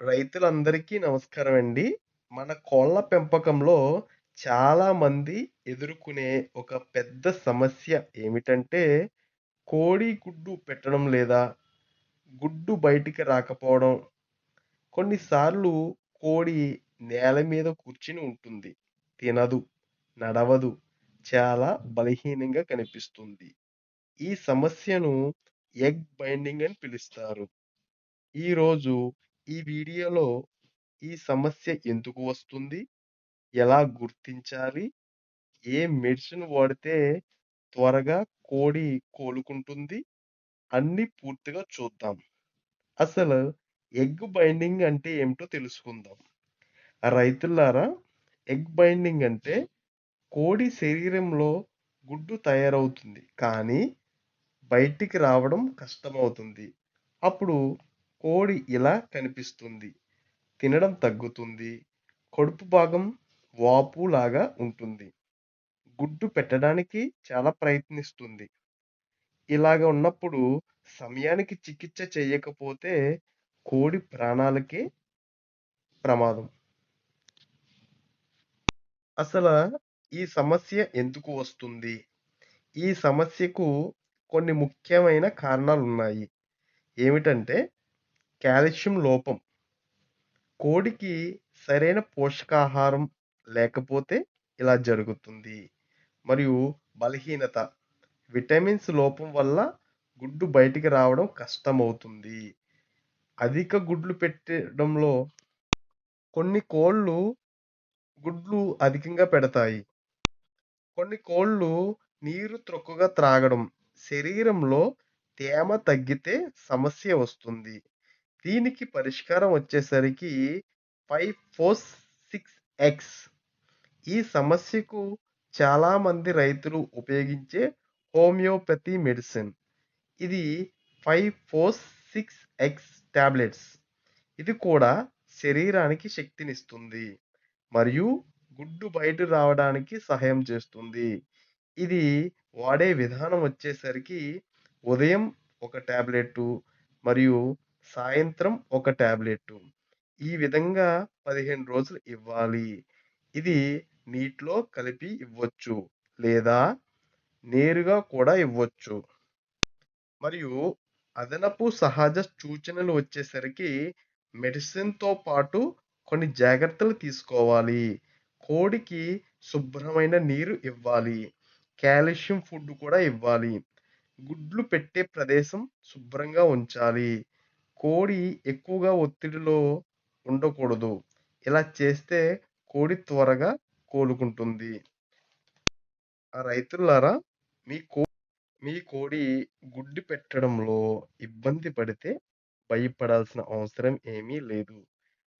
రైతులందరికీ నమస్కారం అండి. మన కోళ్ళ పెంపకంలో చాలామంది ఎదుర్కొనే ఒక పెద్ద సమస్య ఏమిటంటే, కోడి గుడ్డు పెట్టడం లేదా గుడ్డు బయటికి రాకపోవడం. కొన్నిసార్లు కోడి నేల మీద కూర్చుని ఉంటుంది. తినదు, నడవదు, చాలా బలహీనంగా కనిపిస్తుంది. ఈ సమస్యను ఎగ్ బైండింగ్ అని పిలుస్తారు. ఈరోజు ఈ వీడియోలో ఈ సమస్య ఎందుకు వస్తుంది? ఎలా గుర్తించాలి? ఏ మెడిసిన్ వాడితే త్వరగా కోడి కోలుకుంటుంది? అన్నీ పూర్తిగా చూద్దాం. అసలు ఎగ్ బైండింగ్ అంటే ఏమిటో తెలుసుకుందాం. రైతులారా, ఎగ్ బైండింగ్ అంటే కోడి శరీరంలో గుడ్డు తయారవుతుంది, కానీ బయటికి రావడం కష్టమవుతుంది. అప్పుడు కోడి ఇలా కనిపిస్తుంది. తినడం తగ్గుతుంది. కడుపు భాగం వాపు లాగా ఉంటుంది. గుడ్డు పెట్టడానికి చాలా ప్రయత్నిస్తుంది. ఇలాగ ఉన్నప్పుడు సమయానికి చికిత్స చేయకపోతే కోడి ప్రాణాలకే ప్రమాదం. అసలు ఈ సమస్య ఎందుకు వస్తుంది? ఈ సమస్యకు కొన్ని ముఖ్యమైన కారణాలున్నాయి. ఏమిటంటే కాల్షియం లోపం. కోడికి సరైన పోషకాహారం లేకపోతే ఇలా జరుగుతుంది. మరియు బలహీనత. విటమిన్స్ లోపం వల్ల గుడ్డు బయటికి రావడం కష్టమవుతుంది. అధిక గుడ్లు పెట్టడంలో కొన్ని కోళ్ళు గుడ్లు అధికంగా పెడతాయి. కొన్ని కోళ్ళు నీరు త్రొక్కుగా త్రాగడం. శరీరంలో తేమ తగ్గితే సమస్య వస్తుంది. దీనికి పరిష్కారం వచ్చేసరికి 5-4-6 ఎగ్స్. ఈ సమస్యకు చాలామంది రైతులు ఉపయోగించే హోమియోపతి మెడిసిన్. ఇది 5-4-6 ఎగ్స్ టాబ్లెట్స్. ఇది కూడా శరీరానికి శక్తినిస్తుంది మరియు గుడ్డు బయట రావడానికి సహాయం చేస్తుంది. ఇది వాడే విధానం వచ్చేసరికి ఉదయం ఒక టాబ్లెట్టు మరియు సాయంత్రం ఒక టాబ్లెట్టు. ఈ విధంగా 15 రోజులు ఇవ్వాలి. ఇది నీటిలో కలిపి ఇవ్వచ్చు లేదా నేరుగా కూడా ఇవ్వచ్చు. మరియు అదనపు సహజ సూచనలు వచ్చేసరికి మెడిసిన్‌తో పాటు కొన్ని జాగ్రత్తలు తీసుకోవాలి. కోడికి శుభ్రమైన నీరు ఇవ్వాలి. కాల్షియం ఫుడ్ కూడా ఇవ్వాలి. గుడ్లు పెట్టే ప్రదేశం శుభ్రంగా ఉంచాలి. కోడి ఎక్కువగా ఒత్తిడిలో ఉండకూడదు. ఇలా చేస్తే కోడి త్వరగా కోలుకుంటుంది. రైతులారా, మీ కో మీ కోడి గుడ్డు పెట్టడంలో ఇబ్బంది పడితే భయపడాల్సిన అవసరం ఏమీ లేదు.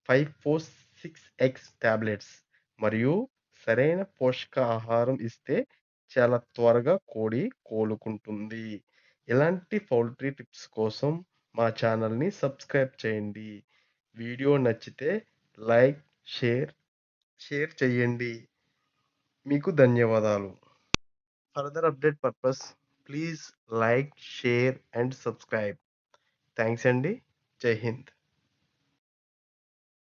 5-4-6 ఎగ్స్ టాబ్లెట్స్ మరియు సరైన పోషకాహారం ఇస్తే చాలా త్వరగా కోడి కోలుకుంటుంది. ఇలాంటి పౌల్ట్రీ టిప్స్ కోసం మా ఛానల్‌ని సబ్స్క్రైబ్ చేయండి. వీడియో నచ్చితే లైక్, షేర్ చేయండి. మీకు ధన్యవాదాలు. Further update purpose, please like, share and subscribe. Thanks అండి. జై హింద్.